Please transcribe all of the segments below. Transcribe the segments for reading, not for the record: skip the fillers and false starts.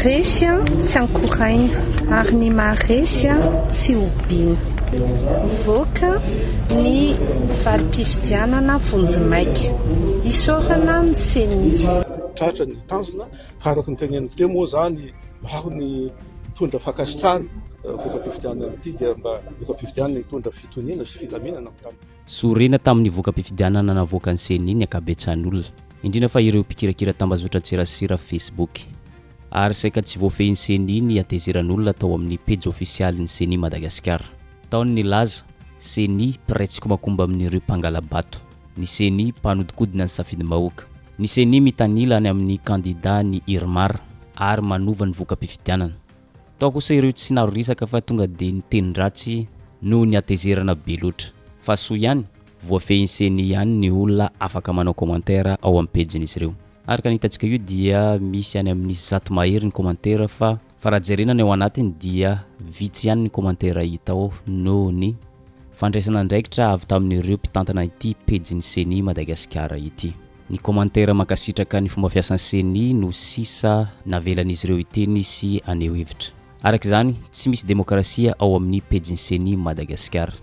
resy a tsy ankoraina ary ny maharesy a tsy obiana. Mivoaka ny valim-pifidianana Vonjimaika. Isorana ny CENI. Tratra ny tanjona fa araka ny teneniko teo moa zany maro ny mitondra fankasitrahana voka-pifidianana ity dia mba voka-pifidianana hitondra fitoniana sy filaminana sorena tamin'ny voka-pifidianana navoaka ny CENI ny akabetsan'olona, indrindra fa ireo mpikirakira tambazotra tserasera Facebook. Ary saika tsy voafehin'ny CENI ny atezeran'olona tao amin'ny page officialy ny CENI Madagasikara. Taony nilaza CENI piraitsika makomba amin'ireo mpangalabato, ny CENI mpanodikodina ny safidy-bahoaka, ny CENI mitanila any amin'ny kandida ny Irmar ary manova ny voka-pifidianana. Tao kosa ireo tsy narorisaka fa tonga dia ny tenindratsy noho ny atezerana be loatra. Fa soa ihany voafehin'ny CENI ihany ny olona afaka manao commentaire ao amin'ny page-n'izy ireo. Ary ka nitatsika io dia misy any amin'ny 100 mahery ny commentaire fa raha jerenana ao anatiny dia vitsy ihany ny commentaire hita ao noho ny fandraisana andraikitra avy tamin'ireo mpitantana ity page-ny CENI Madagasikara ity. Ny commentaire makasitraka ny fomba fiasan'ny CENI no sisa navelan'izy ireo iteny sy aneho hevitra. Araka izany tsy misy demokrasia ao amin'ny page-ny CENI Madagasikara.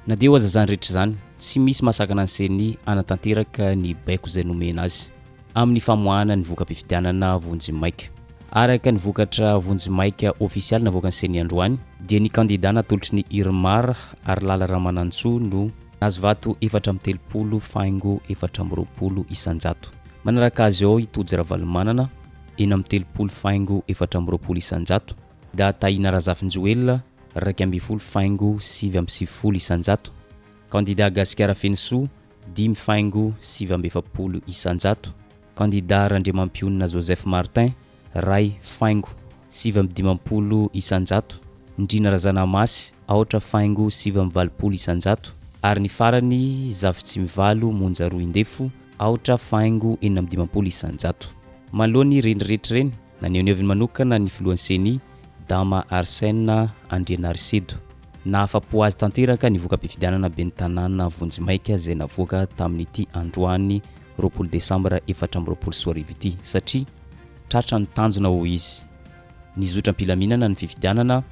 Na dia ho aza zany rehetra zany tsy misy masakana ny CENI anatanteraka ny baiko izay nomena azy amin'ny famoahana ny voka-pifidianana Vonjimaika. Araka ny vokatra Vonjimaika official navoaka ny CENI androany dia ny kandida natolotry ny Irmar ary Lala Ramanantsoa no nazo vato 4.420 isanjato. Manaraka azy ao Itody Ravalomanana 4.420 isanjato, da Taina Razafinjoelina 2.770 isanjato, kandida Gasikara Fensoa 5.770 isanjato, kandida Randriamampionina Joseph Martin 2.770 isanjato, Ndrina Razanamasy 4.720 isanjato, ary ny farany Zavitsimivalo Monja Roindefo 4.870 isanjato. Malohany reny rehetra reny nanehoneoviny manokana ny filohan'ny CENI Dama Arsène Andrianarisedo na afapo azy tanteraka ny voka-pifidianana ben'ny tanàna Vonjimaika izay navoaka tamin'ity androany 20 Desambra 2024 ity, satria tratra ny tanjona ho izy. Ny zotram-pilaminana ny fifidianana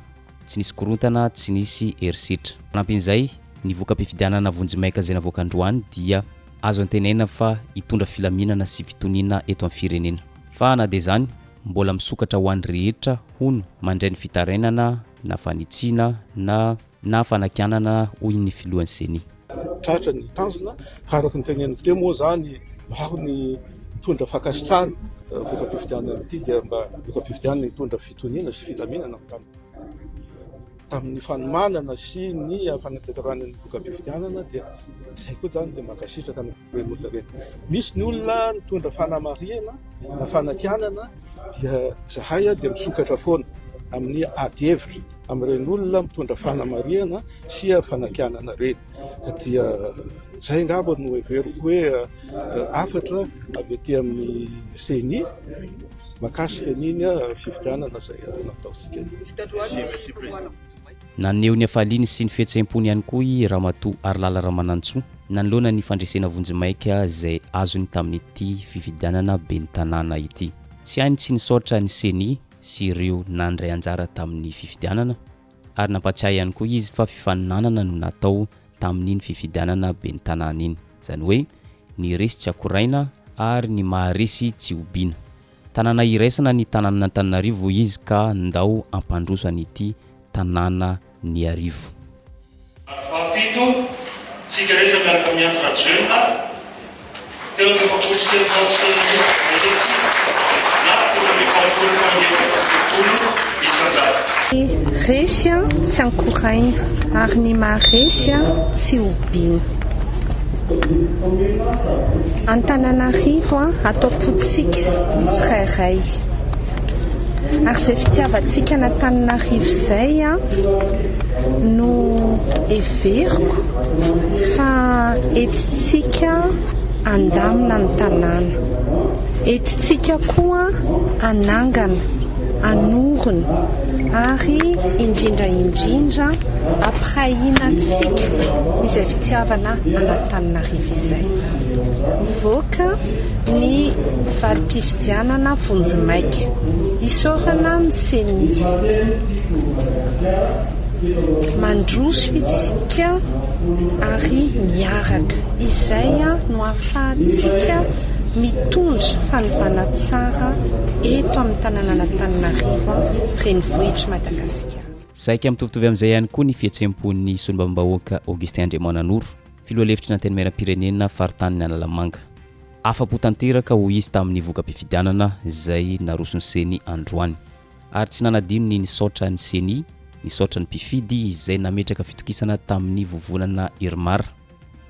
tsy nisy korontana, tsy nisy herisetra. Manampin'izay ny voka-pifidianana Vonjimaika izay navoaka androany dia azo antenena fa hitondra filaminana sy fitoniana eto amin'ny firenena. Fa na dia zany mbola misokatra ho an'ny rehetra hono mandray ny fitarainana na fanitsiana na fanakianana hoy ny filohan'ny CENI. Tratra ny tanjona fa araka ny teneniko teo moa zany maro ny mitondra fankasitrahana voka-pifidianana ity dia mba voka-pifidianana hitondra fitoniana sy filaminana tamin'ny fanomanana sy ny fanateteranany voka-pifidianana dia zay koa zany dia makasitraka ny olona reny. Misy ny olona mitondra fanamariana na fanakianana dia zahay dia misokatra foana amin'ny ady hevitra amin'ireny olona mitondra fanamariana sy fanakianana reny. Dia zay angamba no heveriko hoe afatra avy etỳ amin'ny CENI makasika an'iny fifidianana zay nataontsika. Naneho ny afaliany sy ny fihetseham-pony ihany koa i Ramatoa ary Lala Ramanantsoa nanoloana ny fandresena Vonjimaika izay azony tamin'ity fifidianana ben'ny tanàna ity. Tsy hainy tsy nisaotra ny CENI sy ireo nandray anjara tamin'ny fifidianana ary nampatsiahy ihany koa izy fa fifaninanana no natao tamin'iny fifidianana ben'ny tanàna iny, izany hoe ny resy tsy akoraina ary ny maharesy tsy obiana. Tanàna iraisana ny tanàna Antananarivo izy ka ndao ampandroso an'ity tanàna ny Arivo. Fafito sika rehetra miaraka miandro rajeuna tena mifampikotryseny fatsiteny resy a tsy ankoraina ary ny maharesy a tsy obiana. Antananarivo atao potsika misy rairay ary izay fitiavantsika n'Antananarivo izay no heveriko fa etitsika andamina ny tanàna, etitsika koa anangana anorony ary indrindra ampirahinatsika izay fitiavana Antananarivo izay. Mivoaka ny valim-pifidianana Vonjimaika, isorana ny CENI. Mandroso isika ary miaraka izay no ahafahantsika mitondra fanivana tsara eto amin'ny tanàna Antananarivo renivohitra Madagasikara. Saika mitovitovy amin'izay ihany koa ny fihetsempon'ny solombavam-bahoaka Augustin Andriamananoro, filoha lefitry ny antenimieram-pirenena faritanin'ny Analamanga. Afa-po tanteraka ho izy tamin'ny vokam-pifidianana izay narosony CENI androany, ary tsy nanadino ny nisaotra ny CENI, nisaotra ny mpifidy izay nametraka fitokisana tamin'ny vovonana Irmar,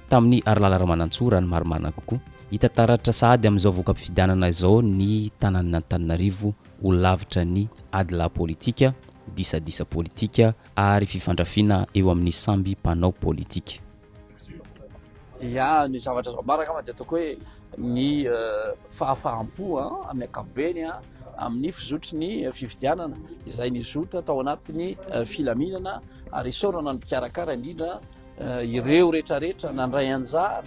tamin'ny Arlala Ramanantsora ny marimarina kokoa. Hita taratra sady amin'izao vokam-pifidianana izao ny tanàn'ny Antananarivo ho lavitra ny adila politika, disadisa politika ary fifandrafiana eo amin'ny samby mpanao politika. Ya ny zavatra zao maraka ma dia ataoko hoe ny fahafahampo amin'ny ankapobeny amin'ny fizotry ny fifidianana izay nizotra tao anatin'ny filaminana ary isaorana ny mpikarakara indrindra ireo rehetrarehetra nandray anjara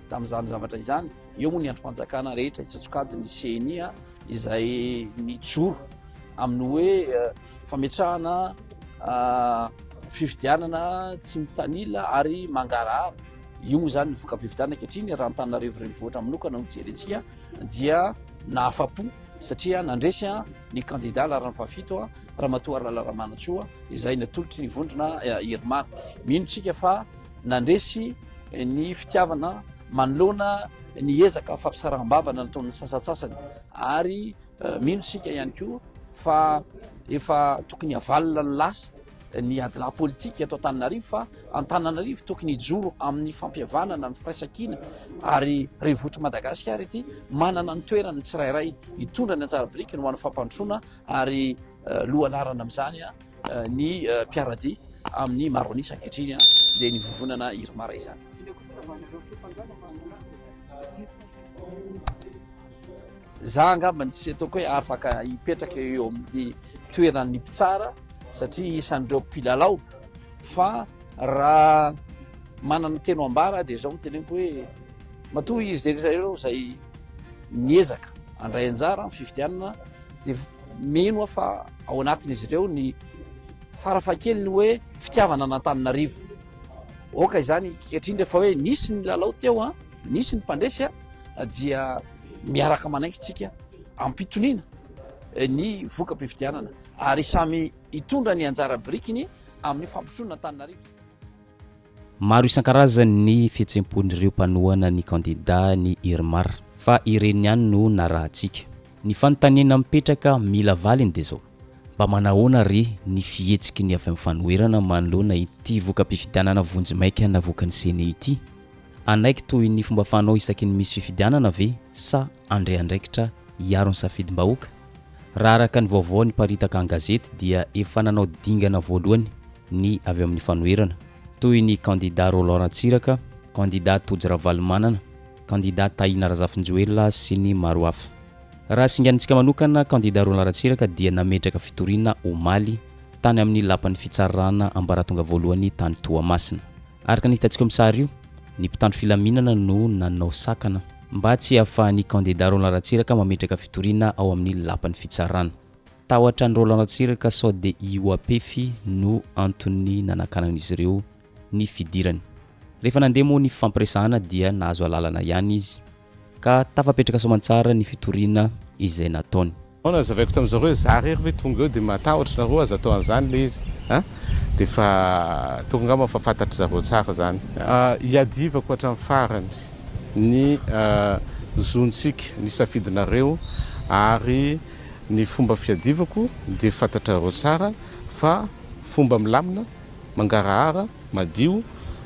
tamin'izany zavatra izany. Eo moa ny androm-panjakana rehetra itsatsokajy ny CENI izay nijoro amin'ny hoe fametrahana fifidianana tsy mitanila ary mangarahara. Io moa zany ny vokam-pifidianana ankehitriny raha Antananarivo renivohitra manokana no jerentsika dia nahafa-po satria nandresy ny candidat laran'ny fafito Ramatoa Arlala Ramanantsoa izay natolotry ny vondrona Irmar. Mino tsika fa nandresy ny fitiavana manoloana ny ezaka fampisaraham-bavana nataon'ny sasatsasany ary mino sika ihany koa fa efa tokony havalina ny lasa ny adila politika eto Antananarivo fa Antananarivo tokony hijoro amin'ny fampihavanana, ny firaisankina ary renivohitra Madagasikara ity manana ny toerana tsirairay hitondra ny anjara biriky no ho an'ny fampandrosoana ary lohalarana amin'izany ny mpiaradia amin'ny maroanisa ankehitriny dia ny vovonana Irmar izany. Za angamba tsy ataoko hoe afaka hipetraka eo amin'ny toeran'ny mpitsara satria isan'ireo mpilalao fa raha manana teno ambara dia zao teneniko hoe matoa izy rehetra izay niezaka andray anjara amin'ny fifidianana dia mino fa ao anatin'izy ireo ny farafahakeliny hoe fitiavana n'Antananarivo. Oka izany kehitriny rehefa hoe nisy ny lalao teo nisy ny mpandresy dia miaraka manaiky tsika ampitoniana ny vokam-pifidianana ary samy hitondra ny anjara birikiny amin'ny fampisoana Antananarivo. Maro isan-karazany ny fihetsempon'ireo mpanohana ny candidat ny Irmar fa ireny ihany no narahantsika. Ny fanontaniana mipetraka mila valiny dia zao, mba manahoana re ny fihetsiky ny avy amin'ny fanoherana manoloana ity vokam-pifidianana Vonjimaika navokany CENI ity? Anaiky toy ny fomba fanao isaky ny misy fifidianana ve sa andreandraikitra hiaro ny safidim-bahoaka? Raha araka ny vaovao ny paritaka an-gazety dia efa nanao dingana voalohany ny avy amin'ny fanoherana toy ny candidat Roland Ratsiraka, candidat Tojo Ravalomanana, candidat Taina Razafinjoela sy ny maro hafa. Raha singanitsika manokana candidat Roland Ratsiraka dia nametraka fitoriana omaly tany amin'ny lapan'ny fitsarana ambaratonga voalohany tany Toamasina. Araka ny hitantsika amin'ny sary io, ny mpitandro filaminana no nanao sakana mba tsy hahafahan'ny candidat Roland Ratsiraka mametraka fitoriana ao amin'ny lapan'ny fitsarana. Tahotra ny Roland Ratsiraka sao dia IOAPF no antony nanakanan'izy ireo ny fidirany. Rehefa nandeha moa ny fampiresahana dia nahazo alalana ihany izy ka tafapetraka soamantsara ny fitoriana izay nataony. Nazavaiko tamin'izao hoe za rery hoe tonga eo dia matahotra nareo aza atao an'izany le izy dia fa tonga ngamba fa fantatry zareo tsara zany. Hiadivako hatramin'ny farany ny zontsika ny safidinareo ary ny fomba fiadivako dia fantatrareo tsara fa fomba milamina, mangarahara, madio,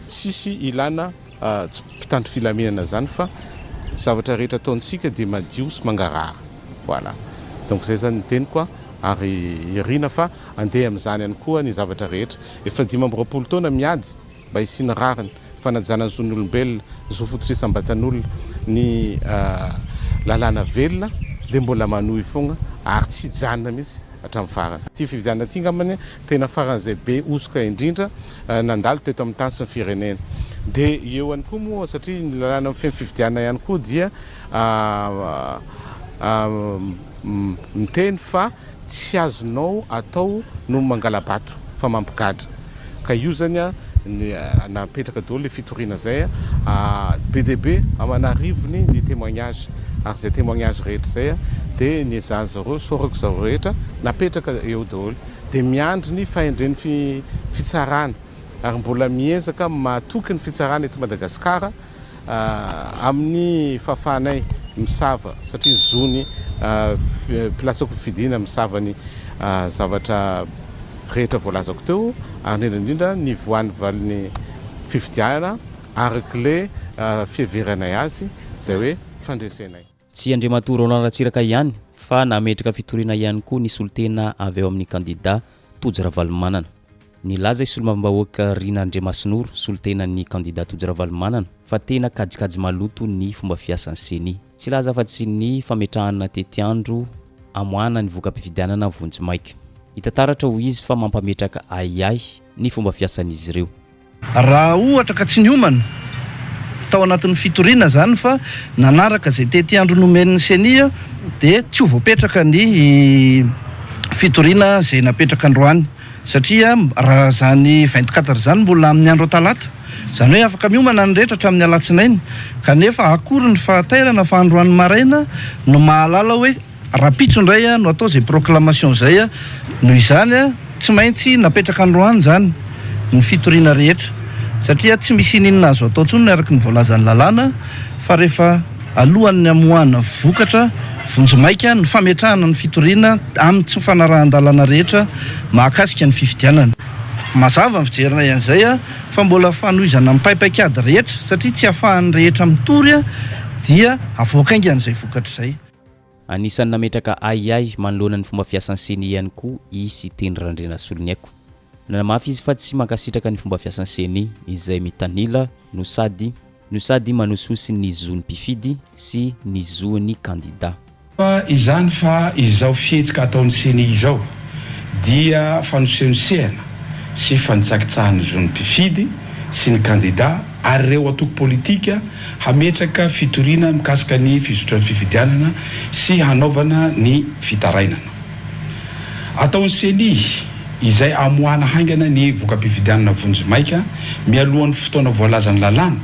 tsisy ilana mpitandro filaminana zany fa zavatra rehetra ataontsika dia madio sy mangarahara. Voilà. Donc zay zany ny teniko ary irina fa andeha amin'izany ihany koa ny zavatra rehetra. Efa 5 taona miady mba hisiany rariny fanajana ny zon'olombelona, zo fototrisambatan'olona ny lalàna velona dia mbola manohy fogna ary tsy janona mihitsy hatramin'ny farany. Ty fividianana ty ngamany tena faran'izay be osoka indrindra nandalo teto amin'ny tany sy ny firenena. Dia eo ihany koa moa satria ny lalàna amin'ny fividianana ihany koa dia miteny fa tsy azonao atao no mangalabato fa mampigadra. Ka io zany napetraka daholo le fitoriana zay be dia be amanarivony ny témoignage ary zay témoignage rehetra zay dia ny zany zareo sorako zareo rehetra napetraka eo daholo dia miandry ny fahendren'ny fitsarana ary mbola miezaka matoky ny fitsarana eto Madagasikara amin'ny fahafahanay misava satria zony plasako fidina misava ny zavatra rehetra voalazako teo ary indrindra ny voany valiny fividianana arak'le fiheveranay azy zay hoe fandresenay. Tsy Andriamatoa Roland Ratsiraka ihany fa nametraka fitoriana ihany koa ny solitena avy eo amin'ny kandida Tojo Ravalomanana. Nilaza solombavam-bahoaka Rina Andriamasinoro solitenan'ny kandida Tojo Ravalomanana fa tena kajikajy maloto ny fomba fiasan'ny CENI. Tsy laza fa tsy ny fametrahana tetiandro amoana ny voka-pifidianana Vonjimaika. Hitataratra ho izy fa mampametraka ayay ny fomba fiasan'izy ireo. Raha ohatra ka tsy niomana tao anatin'ny fitoriana zany fa nanaraka izay tetiandro nomen'ny CENI dia tsy ho voapetraka ny fitoriana izay napetraka androany satria raha zany 24 zany mbola amin'ny andro talata zany hoe afaka miomana ny rehetra hatramin'ny alatsinainy kanefa akory ny fahatairana fa androany maraina no mahalala hoe rapitso indray no atao zay proclamation zay noho izany tsy maintsy napetraka androany zany ny fitoriana rehetra satria tsy misy inona azo atao tsony araka ny voalazan'ny lalàna fa rehefa alohan'ny amoahana vokatra Vonjimaika ny fametrahana ny fitoriana amin'ny tsy fanarahan-dalàna rehetra mahakasika ny fifidianana. Mazava ny fijerina ian'izay fa mbola fanohizana mipaipakady rehetra satria tsy ahafahan'ny rehetra mitory dia avoaka aingan'izay vokatra izay. Anisan'ny nametraka ayay manoloana ny fomba fiasan'ny CENI ihany koa isy Teny Randrianasoloniaiko. Nanamafy izy fa tsy mankasitraka ny fomba fiasan'ny CENI izay mitanila no sady manososy ny zon'ny mpifidy sy ny zon'ny kandida. Izany fa izao fihetsika ataon'ny CENI izao dia fanosenosehana sy fanitsakitsahany zon'ny mpifidy sy ny kandida ary ireo atoko politika hametraka fitoriana mikasika ny fizotrany fifidianana sy hanaovana ny fitarainana. Ataon'ny CENI izay amoahana haingana ny voka-pifidianana Vonjimaika mialohan'ny fotoana voalazan'ny lalàna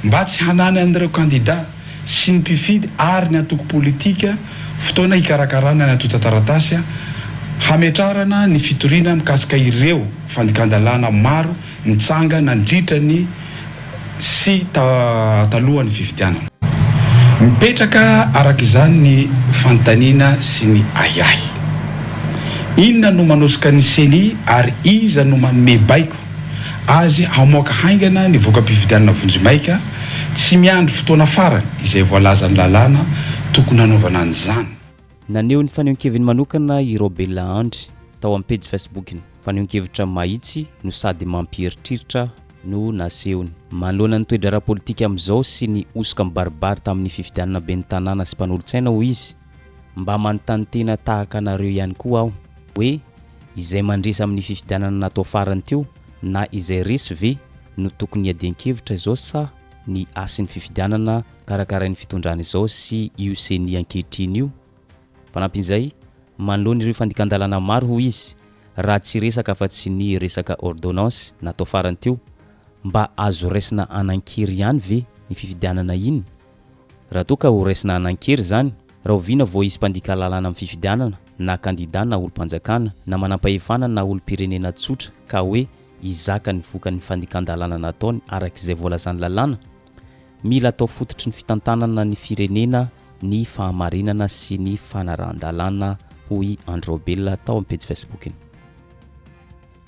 mba tsy hanany an'ireo kandida sy ny mpifidy ary ny atoko politika fotoana hikarakarana ny atota taratasy hametrarana ny fitoriana mikasika ireo fandikandalana maro nitsanga nandritrany sy talohan'ny fifidianana. Mipetraka arak'izany ny fanontaniana sy ny ayay. Inona no manosika ny CENI ary iza no manome baiko azy hamoaka haingana ny voka-pifidianana Vonjimaika tsy miandry fotoana farany izay voalazan'ny lalàna tokony hanaovana an'izany. Naneo ny fanehoan-keviny manokana i Robela Andry tao amin'ny page Facebook-ny. Fanehoan-kevitra mahitsy no sady mampieritreritra no nasehony. Manoloana ny toedrara politika amin'izao sy ny osoka mibaribary tamin'ny fifidianana ben'ny tanàna sy mpanolo-tsaina ho izy. Mba manontany tena tahaka anareo ihany koa aho hoe izay mandresa amin'ny fifidianana natao farany teo na izay resy ve no tokony hiadian-kevitra izao sa ny asin'ny fifidianana karakarain'ny fitondrana izao sy io CENI ankehitriny io. Fanampin'izay manoloana ireo fandikan-dalàna maro ho izy raha tsy resaka fa tsy ny resaka ordonnance natao farany teo mba azo raisina anan-kery ihany ve ny fifidianana iny. Raha toa ka ho raisina anan-kery zany raha oviana vao izy mpandika lalàna amin'ny fifidianana na kandida na olo-mpanjakana na manam-pahefana na olo-pirenena tsotra ka hoe izaka ny vokan'ny fandikan-dalàna nataony arak'izay voalazan'ny lalàna, mila atao fototry ny fitantanana ny firenena ny fahamarinana sy ny fanarahan-dalàna hoy Andry Robela tao amin'ny page Facebook-iny.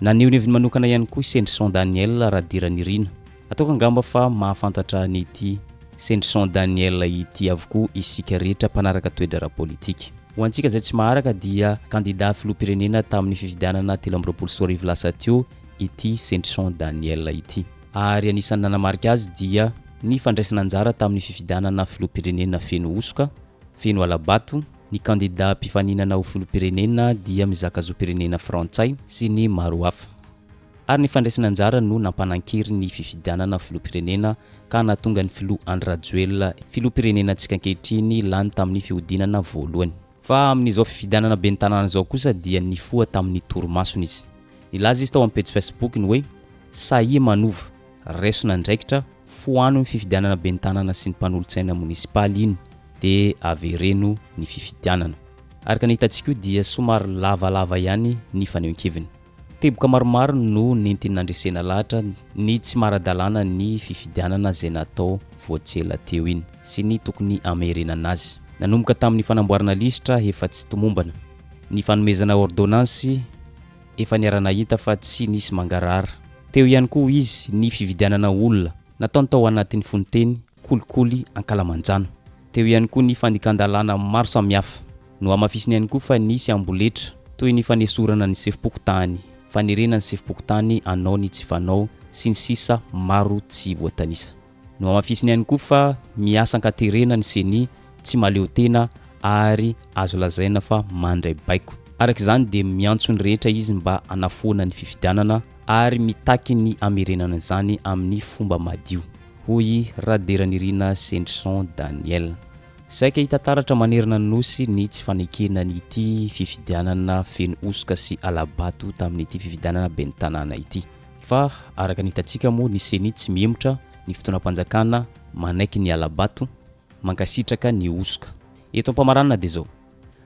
Naneho ny heviny manokana ihany koa Sendrison Daniel Radirany Rina. Ataoko angamba fa mahafantatra n'ity Sendrison Daniel ity avokoa isika rehetra mpanaraka toedrara politika. Ho antsika izay tsy maharaka dia kandida filoham-pirenena tamin'ny fifidianana 2024 lasa teo ity Sendrison Daniel ity. Ary anisan'ny nanamarika azy dia ny fandraisana anjara tamin'ny fifidianana filoham-pirenena feno osoka, feno alabato Ny candidat mpifaninana ho filoham-pirenena dia mizaka zo-pirenena frantsay sy ny maro hafa. Ary ny fandraisana anjara no nampanan-kery ny fifidianana filoham-pirenena ka nahatonga ny filoha Andry Rajoelina filoham-pirenenantsika ankehitriny lany tamin'ny fihodinana voalohany. Fa amin'izao fifidianana ben'ny tanàna zao kosa dia nifoha tamin'ny torimasony izy. Nilaza izy tao amin'ny page Facebook ny hoe sahy manova raisona ndraikitra foano ny fifidianana ben'ny tanàna sy ny mpanolontsaina munisipaly iny dia avereno ny fifidianana. Araka ny hitantsika io dia somary lavalava ihany ny fanehoan-keviny. Teboka maromaro no nentiny nandresena lahatra ny tsy maradalàna ny fifidianana izay natao voatsela teo iny sy ny tokony amerenana azy. Nanomboka tamin'ny fanamboarana listra efa tsy tomombana. Ny fanomezana ordonnance efa niarana hita fa tsy nisy mangarara. Teo ihany koa izy ny fividianana olona nataony tao anatin'ny fonteny kolikoly Ankalamanjana. Teo ihany koa ny fandikan-dalàna maro samihafa. No amafisiny ihany koa fa nisy amboletra toy ny fanesorana ny sefim-pokotany, fanerena ny sefim-pokotany anao ny tsy fanao sy ny sisa maro tsy voatanisa. No amafisiny ihany koa fa miasa ankaterena ny seni tsy maleo tena ary azo lazaina fa mandray baiko. Araka izany dia miantso ny rehetra izy mba anafoana ny fifidianana ary mitaky ny amerenana izany amin'ny fomba madio. Hoy Raderanirina Sendrison Daniel. Saika hitantaratra manerana ny nosy ny tsy fanekena n'ity fifidianana feno osoka sy alabato tamin'ity fifidianana ben'ny tanàna ity. Fa araka ny hitantsika moa ny seni tsy miemotra ny fotoanam-panjakana manaiky ny alabato mankasitraka ny osoka. Eto ampamarana dia zao.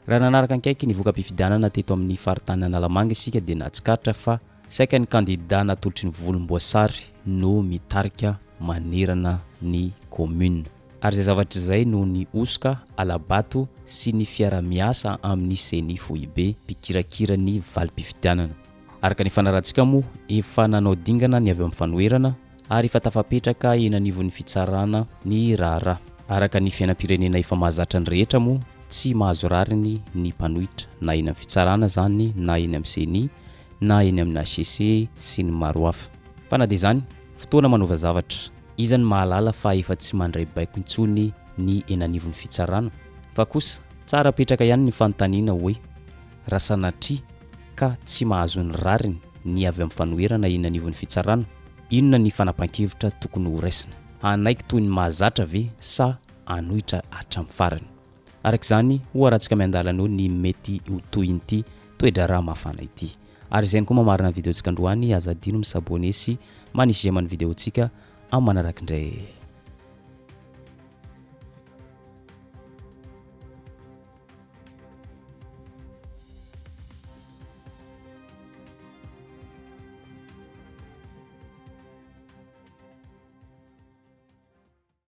Raha nanaraka ankaiky ny voka-pifidianana teto amin'ny faritany Analamanga isika dia nahatsikatra fa saika ny candidat natolotry ny volomboasary no mitarika manerana ny commune. Ary zay zavatra izay no ny osoka, alabato sy ny fiara-miasa amin'ny seni foibe mpikirakira ny valim-pifidianana. Araka ny fanarantsika moa efa nanao dingana ny avy amin'ny fanoherana ary efa tafapetraka eny anivon'ny fitsarana ny raharaha. Araka ny fiainam-pirenena efa mahazatra ny rehetra moa tsy mahazo rariny ny mpanohitra na eny amin'ny fitsarana zany na eny amin'ny seni na eny amin'ny HCC sy ny maro hafa. Fa na dia zany fotoana manova zavatra. Iza ny mahalala fa efa tsy mandray baiko intsony ny eny anivon'ny fitsarana. Fa kosa tsara petraka ihany ny fanontaniana hoe raha sanatria ka tsy mahazo ny rariny ny avy amin'ny fanoherana eny anivon'ny fitsarana, inona ny fanapahan-kevitra tokony ho raisina? Anaiky toy ny mahazatra ve sa anohitra hatramin'ny farany? Araka izany ho aratsika miandalana ny mety ho toy ity toedra raha mafana ity. Ary izay koa mamarina ny videontsika androany, aza adino misabone sy manisy amin'ny videontsika amin'ny manaraka indray.